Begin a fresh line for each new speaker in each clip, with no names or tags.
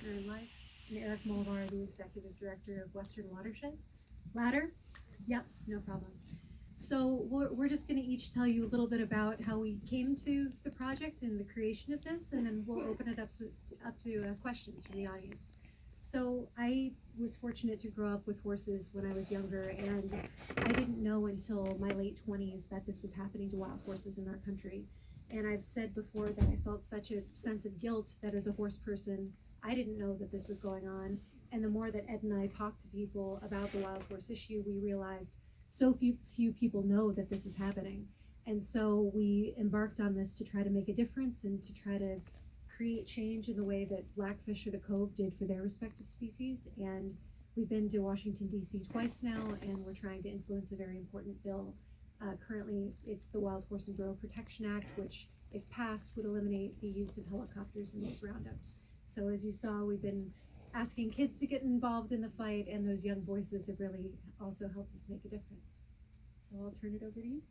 partner in life. I'm ERIK MOLVAR, the Executive Director of Western Watersheds. Ladder? Yep, no problem. So we're just going to each tell you a little bit about how we came to the project and the creation of this, and then we'll open it up to questions from the audience. So I was fortunate to grow up with horses when I was younger, and I didn't know until my late 20s that this was happening to wild horses in our country. And I've said before that I felt such a sense of guilt that as a horse person, I didn't know that this was going on. And the more that Ed and I talked to people about the wild horse issue, we realized so few people know that this is happening. And so we embarked on this to try to make a difference and to try to create change in the way that Blackfish or the Cove did for their respective species. And we've been to Washington, D.C. twice now, and we're trying to influence a very important bill. Currently, it's the Wild Horse and Burro Protection Act, which, if passed, would eliminate the use of helicopters in these roundups. So as you saw, we've been asking kids to get involved in the fight, and those young voices have really also helped us make a difference. So I'll turn it over to you.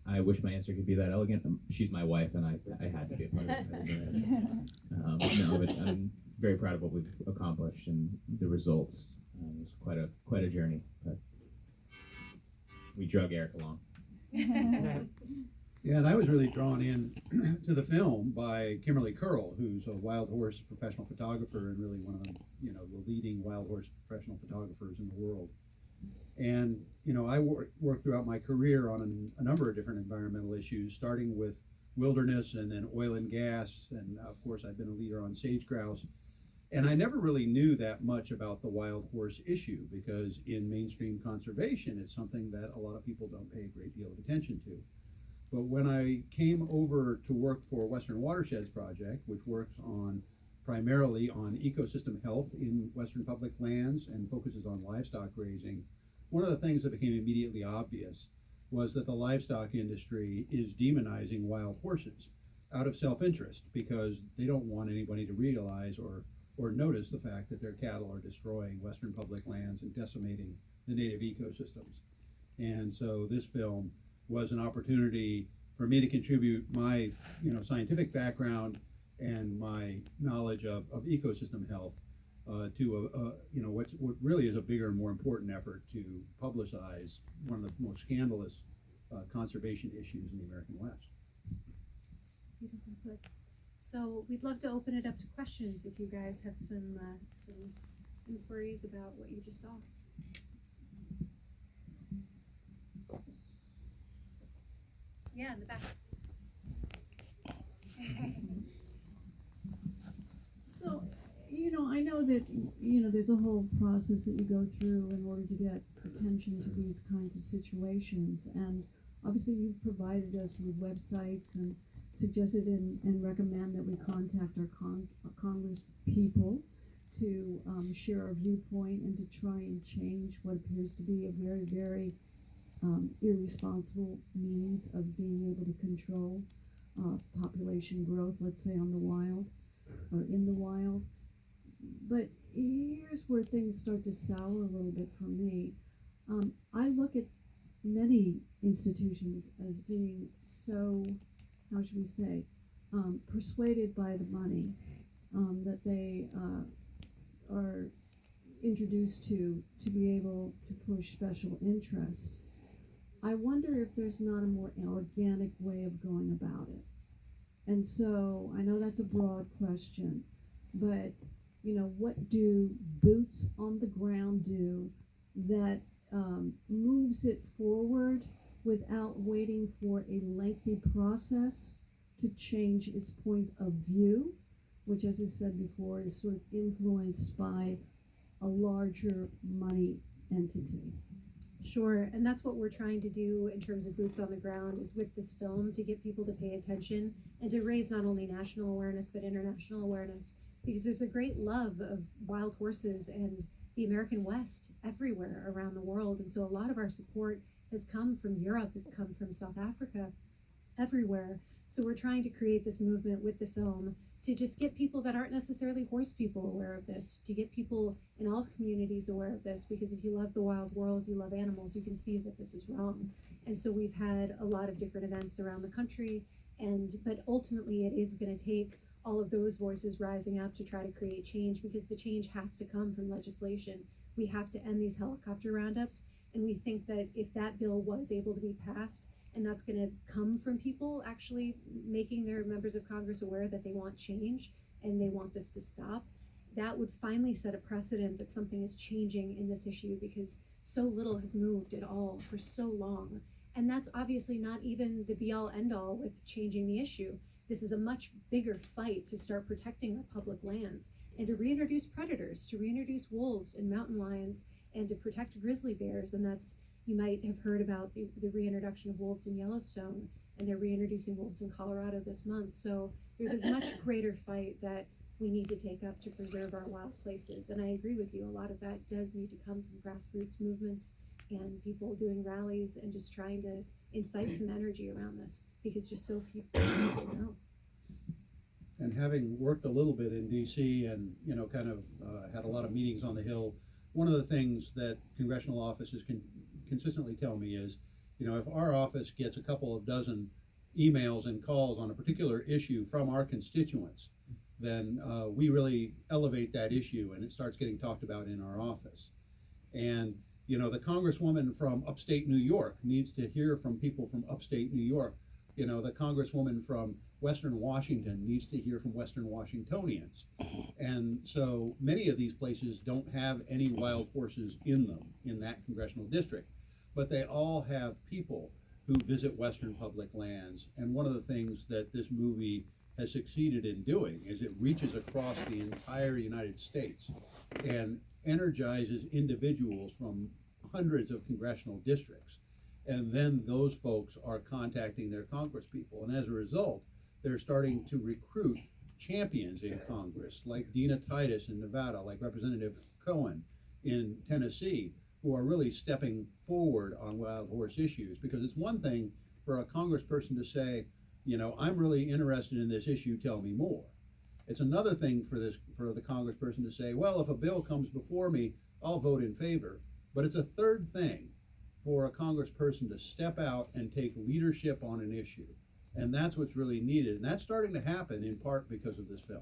I wish my answer could be that elegant. She's my wife, and I had to be a part of it. No, but I'm very proud of what we've accomplished and the results. It's quite a journey, but we drug Eric along.
Yeah, and I was really drawn in to the film by Kimberly Curl, who's a wild horse professional photographer and really one of the leading wild horse professional photographers in the world. And I worked throughout my career on a number of different environmental issues, starting with wilderness and then oil and gas, and of course I've been a leader on sage grouse. And I never really knew that much about the wild horse issue because in mainstream conservation, it's something that a lot of people don't pay a great deal of attention to. But when I came over to work for Western Watersheds Project, which works primarily on ecosystem health in Western public lands and focuses on livestock grazing, one of the things that became immediately obvious was that the livestock industry is demonizing wild horses out of self-interest because they don't want anybody to realize or notice the fact that their cattle are destroying Western public lands and decimating the native ecosystems. And so this film was an opportunity for me to contribute my scientific background and my knowledge of ecosystem health to what really is a bigger and more important effort to publicize one of the most scandalous conservation issues in the American West.
Beautiful put. So we'd love to open it up to questions if you guys have some inquiries about what you just saw. Yeah, in the back.
So, I know that, there's a whole process that you go through in order to get attention to these kinds of situations. And obviously you've provided us with websites and suggested and recommend that we contact our Congress people to share our viewpoint and to try and change what appears to be a very, very irresponsible means of being able to control population growth, let's say on the wild or in the wild. But here's where things start to sour a little bit for me. I look at many institutions as being so, how should we say, persuaded by the money that they are introduced to be able to push special interests. I wonder if there's not a more organic way of going about it. And so I know that's a broad question, but what do boots on the ground do that moves it forward without waiting for a lengthy process to change its point of view, which, as I said before, is sort of influenced by a larger money entity?
Sure, and that's what we're trying to do in terms of boots on the ground is with this film to get people to pay attention and to raise not only national awareness but international awareness, because there's a great love of wild horses and the American West everywhere around the world. And so a lot of our support has come from Europe, it's come from South Africa, everywhere. So we're trying to create this movement with the film to just get people that aren't necessarily horse people aware of this, to get people in all communities aware of this, because if you love the wild world, you love animals, you can see that this is wrong. And so we've had a lot of different events around the country, but ultimately it is going to take all of those voices rising up to try to create change, because the change has to come from legislation. We have to end these helicopter roundups, and we think that if that bill was able to be passed, and that's going to come from people actually making their members of Congress aware that they want change and they want this to stop, that would finally set a precedent that something is changing in this issue, because so little has moved at all for so long. And that's obviously not even the be all end all with changing the issue. This is a much bigger fight to start protecting our public lands and to reintroduce predators, to reintroduce wolves and mountain lions, and to protect grizzly bears. And that's, you might have heard about the reintroduction of wolves in Yellowstone, and they're reintroducing wolves in Colorado this month. So there's a much greater fight that we need to take up to preserve our wild places. And I agree with you, a lot of that does need to come from grassroots movements and people doing rallies and just trying to incite some energy around this, because just so few people know.
And having worked a little bit in DC and, you know, kind of had a lot of meetings on the Hill, one of the things that congressional offices can consistently tell me is, you know, if our office gets a couple of dozen emails and calls on a particular issue from our constituents, then we really elevate that issue and it starts getting talked about in our office. And, you know, the congresswoman from upstate New York needs to hear from people from upstate New York. You know, the congresswoman from Western Washington needs to hear from Western Washingtonians. And so many of these places don't have any wild horses in them in that congressional district, but they all have people who visit Western public lands. And one of the things that this movie has succeeded in doing is it reaches across the entire United States and energizes individuals from hundreds of congressional districts. And then those folks are contacting their congresspeople. And as a result, they're starting to recruit champions in Congress, like Dina Titus in Nevada, like Representative Cohen in Tennessee, who are really stepping forward on wild horse issues. Because it's one thing for a congressperson to say, you know, I'm really interested in this issue, tell me more. It's another thing for the congressperson to say, well, if a bill comes before me, I'll vote in favor. But it's a third thing for a congressperson to step out and take leadership on an issue. And that's what's really needed. And that's starting to happen in part because of this film.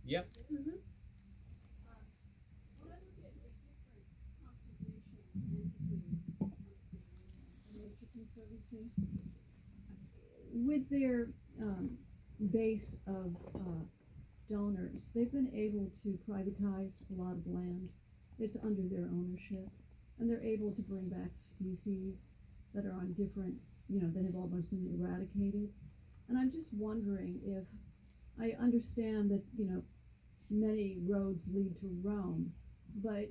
Yep.
With their base of donors, they've been able to privatize a lot of land. It's under their ownership, and they're able to bring back species that are on different, you know, that have almost been eradicated. And I'm just wondering if, I understand that, you know, many roads lead to Rome, but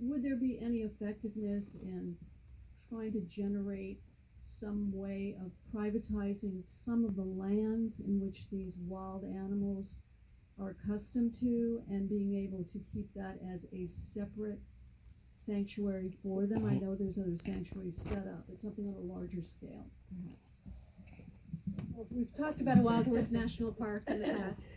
would there be any effectiveness in trying to generate some way of privatizing some of the lands in which these wild animals are accustomed to, and being able to keep that as a separate sanctuary for them? I know there's other sanctuaries set up, but something on a larger scale, perhaps.
Well, we've talked about a wild horse national park in the past.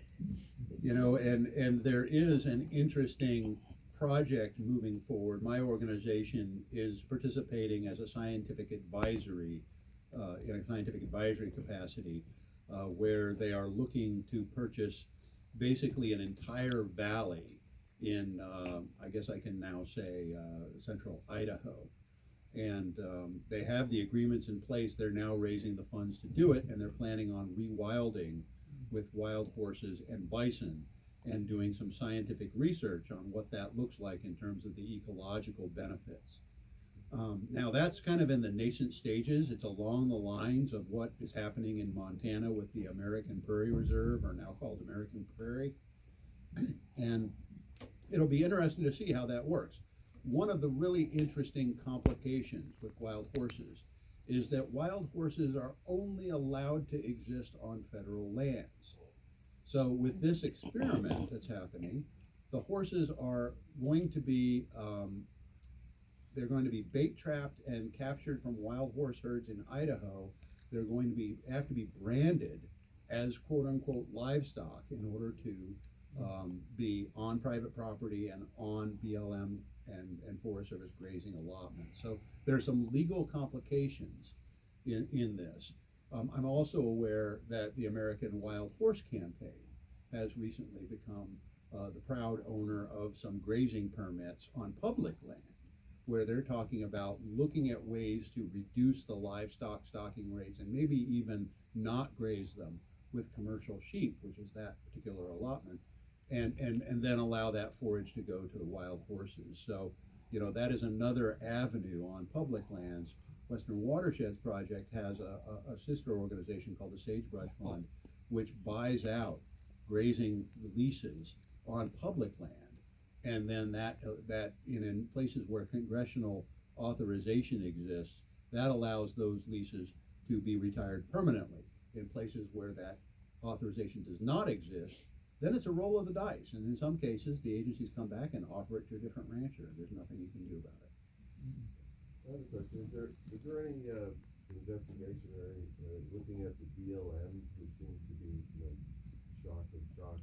You know, and there is an interesting project moving forward. My organization is participating as a scientific advisory, in a scientific advisory capacity, where they are looking to purchase basically an entire valley in, I guess I can now say, central Idaho. And they have the agreements in place. They're now raising the funds to do it, and they're planning on rewilding with wild horses and bison, and doing some scientific research on what that looks like in terms of the ecological benefits. Now that's kind of in the nascent stages. It's along the lines of what is happening in Montana with the American Prairie Reserve, or now called American Prairie. And it'll be interesting to see how that works. One of the really interesting complications with wild horses is that wild horses are only allowed to exist on federal lands. So with this experiment that's happening, the horses are going to be, they're going to be bait trapped and captured from wild horse herds in Idaho. They're going to have to be branded as quote unquote livestock in order to be on private property and on BLM and Forest Service grazing allotments. So there are some legal complications in this. I'm also aware that the American Wild Horse Campaign has recently become the proud owner of some grazing permits on public land, where they're talking about looking at ways to reduce the livestock stocking rates and maybe even not graze them with commercial sheep, which is that particular allotment, and then allow that forage to go to the wild horses. So, you know, that is another avenue on public lands. Western Watersheds Project has a sister organization called the Sagebrush Fund, which buys out grazing leases on public land. And then that in places where congressional authorization exists, that allows those leases to be retired permanently. In places where that authorization does not exist, then it's a roll of the dice. And in some cases, the agencies come back and offer it to a different rancher. There's nothing you can do about it.
I have a question. Is there any investigation or any looking at the BLM, who seems to be, you know, shock of shocks,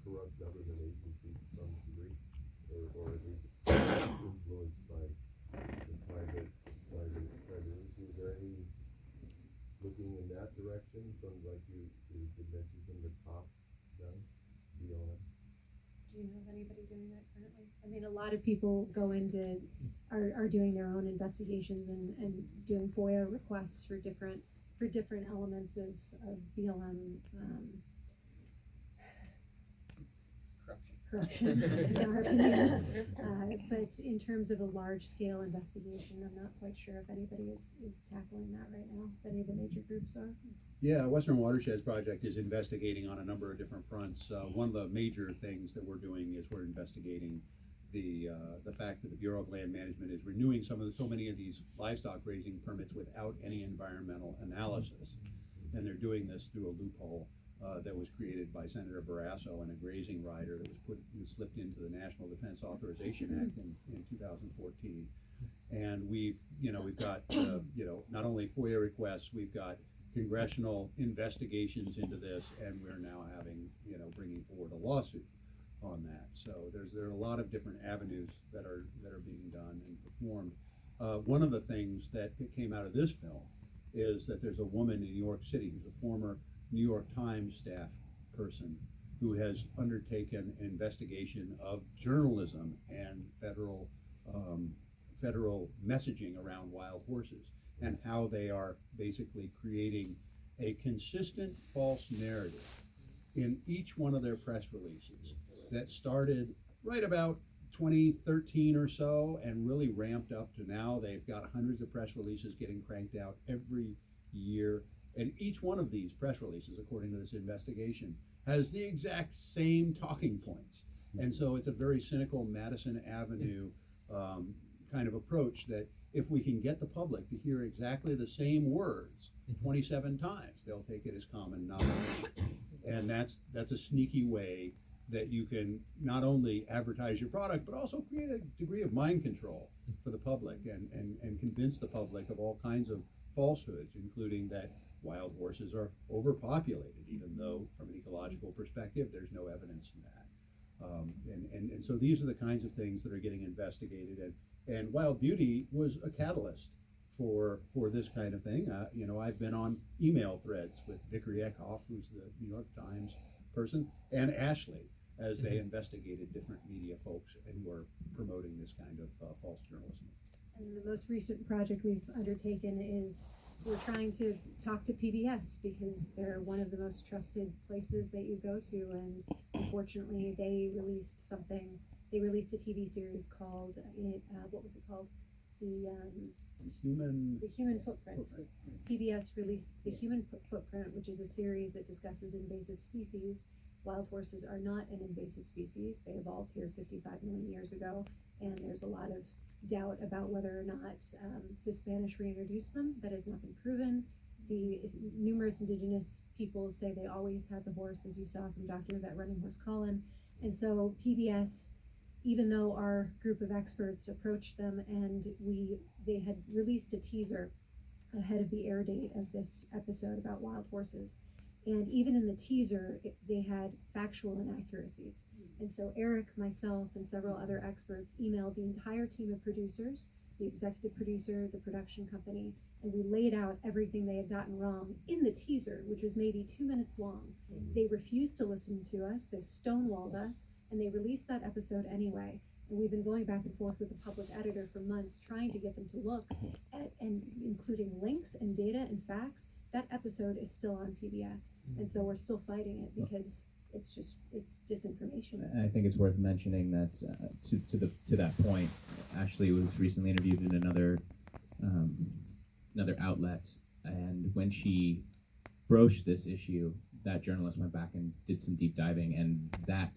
corrupt government agencies to some degree, or at least influenced by the private industry? Is there any looking in that direction from, like you did mention, from the top down, BLM?
Do you know of anybody doing that currently? I mean, a lot of people go into, are doing their own investigations and doing FOIA requests for different elements of BLM, corruption, in our opinion. But in terms of a large-scale investigation, I'm not quite sure if anybody is tackling that right now, if any of the major groups are.
Yeah, Western Watersheds Project is investigating on a number of different fronts. One of the major things that we're doing is we're investigating the fact that the Bureau of Land Management is renewing so many of these livestock grazing permits without any environmental analysis. And they're doing this through a loophole that was created by Senator Barrasso and a grazing rider that was slipped into the National Defense Authorization Act in 2014. And we've got not only FOIA requests, we've got congressional investigations into this, and we're now bringing forward a lawsuit on that. So there are a lot of different avenues that are being done and performed. One of the things that came out of this film is that there's a woman in New York City who's a former New York Times staff person who has undertaken an investigation of journalism and federal messaging around wild horses and how they are basically creating a consistent false narrative in each one of their press releases that started right about 2013 or so and really ramped up to now. They've got hundreds of press releases getting cranked out every year. And each one of these press releases, according to this investigation, has the exact same talking points. And so it's a very cynical Madison Avenue kind of approach that if we can get the public to hear exactly the same words 27 times, they'll take it as common knowledge. And that's a sneaky way that you can not only advertise your product, but also create a degree of mind control for the public and convince the public of all kinds of falsehoods, including that wild horses are overpopulated, even though from an ecological perspective, there's no evidence in that. And so these are the kinds of things that are getting investigated. And Wild Beauty was a catalyst for this kind of thing. I've been on email threads with Vickery Eckhoff, who's the New York Times person, and Ashley, as they investigated different media folks who are promoting this kind of false journalism.
And the most recent project we've undertaken is we're trying to talk to PBS because they're one of the most trusted places that you go to, and unfortunately they released a TV series called, what was it called? The Human Footprint. PBS released The Human Footprint, which is a series that discusses invasive species. Wild horses are not an invasive species. They evolved here 55 million years ago, and there's a lot of doubt about whether or not the Spanish reintroduced them. That has not been proven. The numerous indigenous peoples say they always had the horse, as you saw from Dr. Vet Running Horse Colin. And so PBS, even though our group of experts approached them and they had released a teaser ahead of the air date of this episode about wild horses, And even in the teaser, they had factual inaccuracies. And so Eric, myself, and several other experts emailed the entire team of producers, the executive producer, the production company, and we laid out everything they had gotten wrong in the teaser, which was maybe 2 minutes long. They refused to listen to us, they stonewalled us, and they released that episode anyway. And we've been going back and forth with the public editor for months, trying to get them to look at, and including links and data and facts. That episode is still on PBS, and so we're still fighting it because it's disinformation.
I think it's worth mentioning that to that point, Ashley was recently interviewed in another outlet, and when she broached this issue, that journalist went back and did some deep diving, and that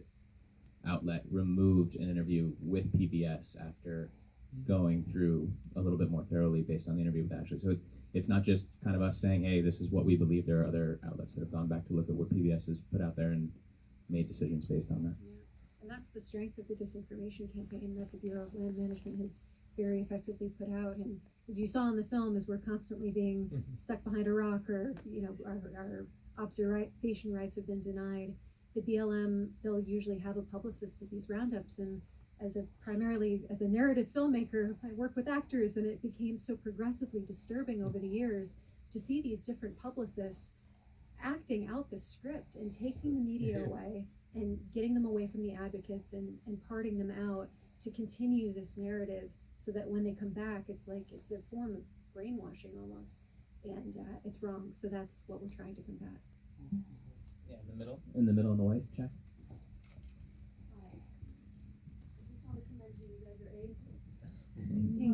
outlet removed an interview with PBS after going through a little bit more thoroughly based on the interview with Ashley. So it's not just kind of us saying, hey, this is what we believe. There are other outlets that have gone back to look at what PBS has put out there and made decisions based on that.
Yeah. And that's the strength of the disinformation campaign that the Bureau of Land Management has very effectively put out. And as you saw in the film, as we're constantly being stuck behind a rock, or our observation rights have been denied, the BLM, they'll usually have a publicist at these roundups. And primarily as a narrative filmmaker, I work with actors, and it became so progressively disturbing over the years to see these different publicists acting out the script and taking the media away and getting them away from the advocates and parting them out to continue this narrative, so that when they come back, it's like it's a form of brainwashing almost, and it's wrong. So that's what we're trying to combat.
Yeah, in the middle in the white, Jack.
Thank you.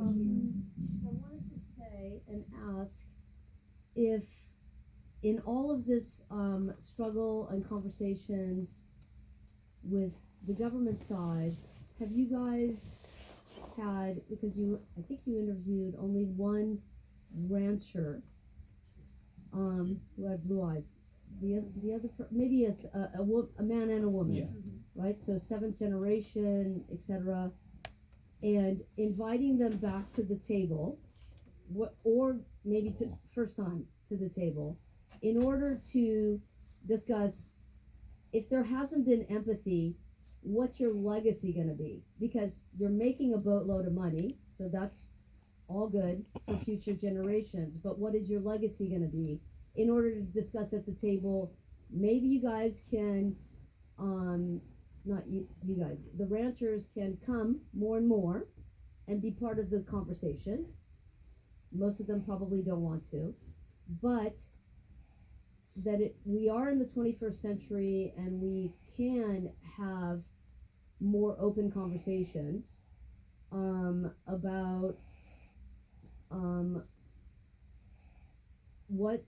I wanted to say and ask if, in all of this struggle and conversations with the government side, have you guys had, because I think you interviewed only one rancher who had blue eyes. The other, maybe a man and a woman,
Yeah.
right? So 7th generation, etc. And inviting them back to the table, or maybe to first time to the table, in order to discuss, if there hasn't been empathy, what's your legacy going to be? Because you're making a boatload of money, so that's all good for future generations, but what is your legacy going to be? In order to discuss at the table, maybe you guys can, not you guys, the ranchers can come more and more and be part of the conversation. Most of them probably don't want to, but that we are in the 21st century and we can have more open conversations about what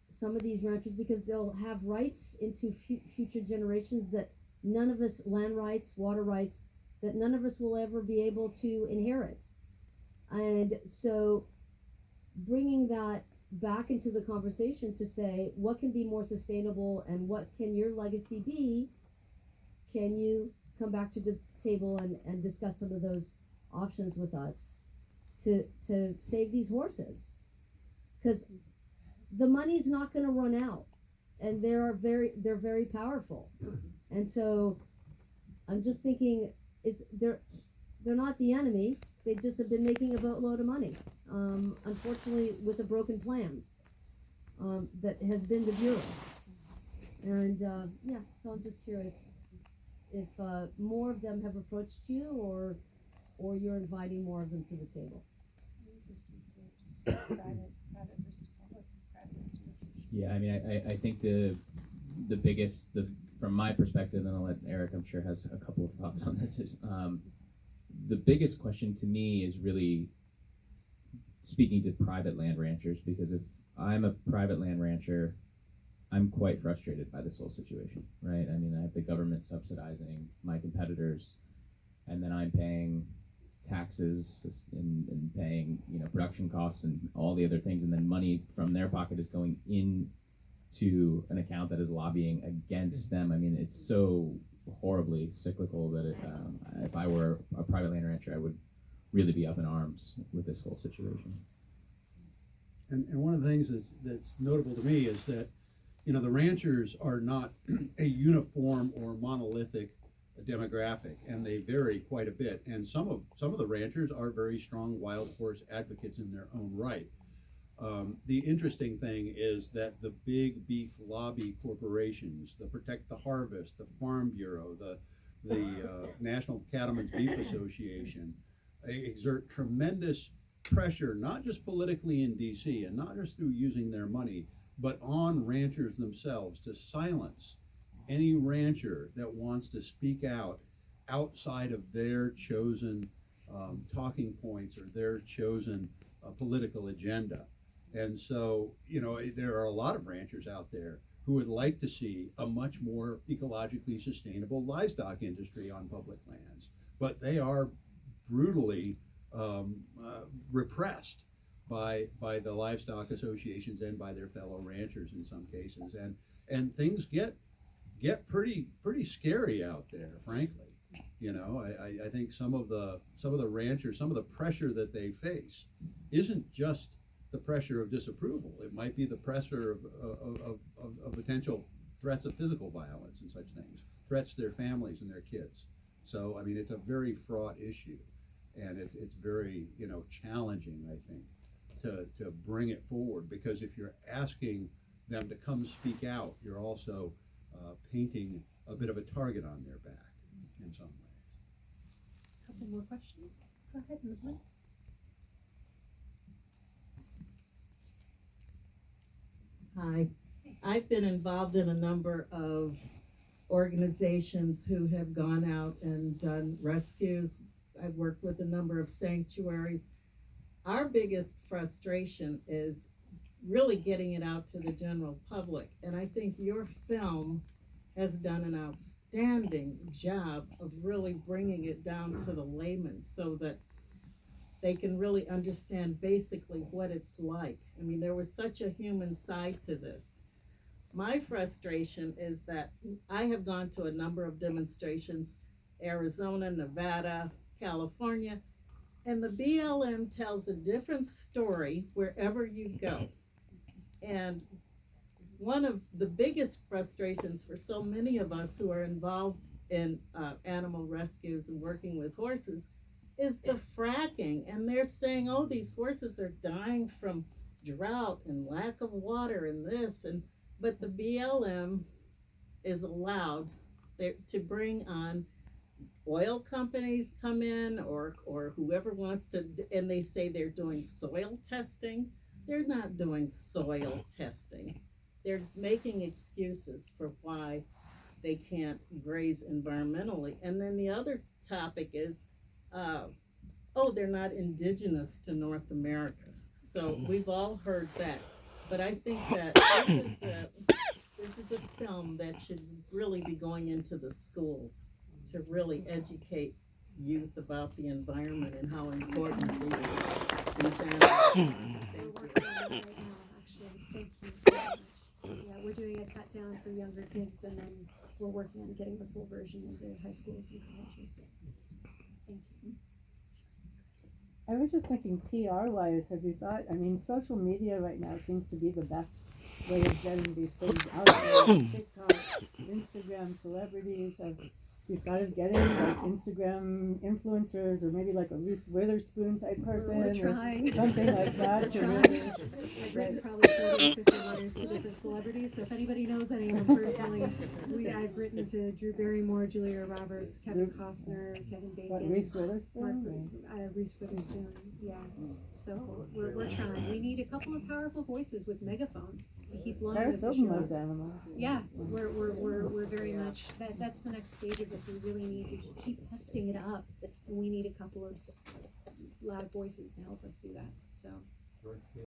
some of these ranchers, because they'll have rights into future generations that none of us, land rights, water rights, that none of us will ever be able to inherit. And so bringing that back into the conversation to say, what can be more sustainable and what can your legacy be? Can you come back to the table and discuss some of those options with us to save these horses? Because the money's not going to run out, and they're very powerful. And so I'm just thinking, they're not the enemy. They just have been making a boatload of money, unfortunately, with a broken plan that has been the Bureau. And yeah, so I'm just curious if more of them have approached you, or you're inviting more of them to the table.
Yeah, I mean, I think the biggest, from my perspective, and I'll let Eric, I'm sure, has a couple of thoughts on this, is the biggest question to me is really speaking to private land ranchers, because if I'm a private land rancher, I'm quite frustrated by this whole situation, right? I mean, I have the government subsidizing my competitors, and then I'm paying taxes and paying, production costs and all the other things, and then money from their pocket is going into an account that is lobbying against them. I mean, it's so horribly cyclical that if I were a private land rancher, I would really be up in arms with this whole situation.
And one of the things that's notable to me is that you know, the ranchers are not a uniform or monolithic demographic, and they vary quite a bit. And some of the ranchers are very strong wild horse advocates in their own right. The interesting thing is that the big beef lobby corporations, the Protect the Harvest, the Farm Bureau, the National Cattlemen's Beef Association, exert tremendous pressure, not just politically in DC and not just through using their money, but on ranchers themselves to silence any rancher that wants to speak out outside of their chosen talking points or their chosen political agenda. And so, you know, there are a lot of ranchers out there who would like to see a much more ecologically sustainable livestock industry on public lands, but they are brutally repressed by the livestock associations and by their fellow ranchers in some cases, and things get pretty scary out there, frankly. You know, I think some of the ranchers, some of the pressure that they face isn't just the pressure of disapproval. It might be the pressure of potential threats of physical violence and such things, threats to their families and their kids. So, I mean, it's a very fraught issue, and it's very, you know, challenging, I think, to bring it forward, because if you're asking them to come speak out, you're also painting a bit of a target on their back in some ways.
Couple more questions? Go ahead, Movement.
Hi, I've been involved in a number of organizations who have gone out and done rescues. I've worked with a number of sanctuaries. Our biggest frustration is really getting it out to the general public. And I think your film has done an outstanding job of really bringing it down to the layman so that they can really understand basically what it's like. I mean, there was such a human side to this. My frustration is that I have gone to a number of demonstrations, Arizona, Nevada, California, and the BLM tells a different story wherever you go. And one of the biggest frustrations for so many of us who are involved in animal rescues and working with horses is the fracking. And they're saying, oh, these horses are dying from drought and lack of water and this, but the BLM is allowed to bring on oil companies come in or whoever wants to, and they say they're doing soil testing. They're not doing soil testing. They're making excuses for why they can't graze environmentally. And then the other topic is, they're not indigenous to North America. So we've all heard that. But I think that this is a film that should really be going into the schools to really educate youth about the environment and how important these animals are.
We're working on that right now, actually. Thank you very much. Yeah, we're doing a cut down for younger kids, and then we're working on getting the full version into high schools and colleges. Thank you.
I was just thinking PR-wise, have you thought, I mean, social media right now seems to be the best way of getting these things out there. TikTok, Instagram, celebrities, we've thought of getting like Instagram influencers or maybe like a Reese Witherspoon type person
We're trying.
or something like that.
We're
to
trying.
really,
I've written probably 40 or 50 letters to different celebrities, so if anybody knows anyone personally, I've written to Drew Barrymore, Julia Roberts, Kevin Costner, Kevin
what,
Bacon,
Reese Witherspoon?
Reese Witherspoon, yeah. So we're trying. We need a couple of powerful voices with megaphones to keep blowing this issue up.
those animals.
Yeah, we're very much, that's the next stage of this. We really need to keep hefting it up, and we need a couple of loud voices to help us do that, so.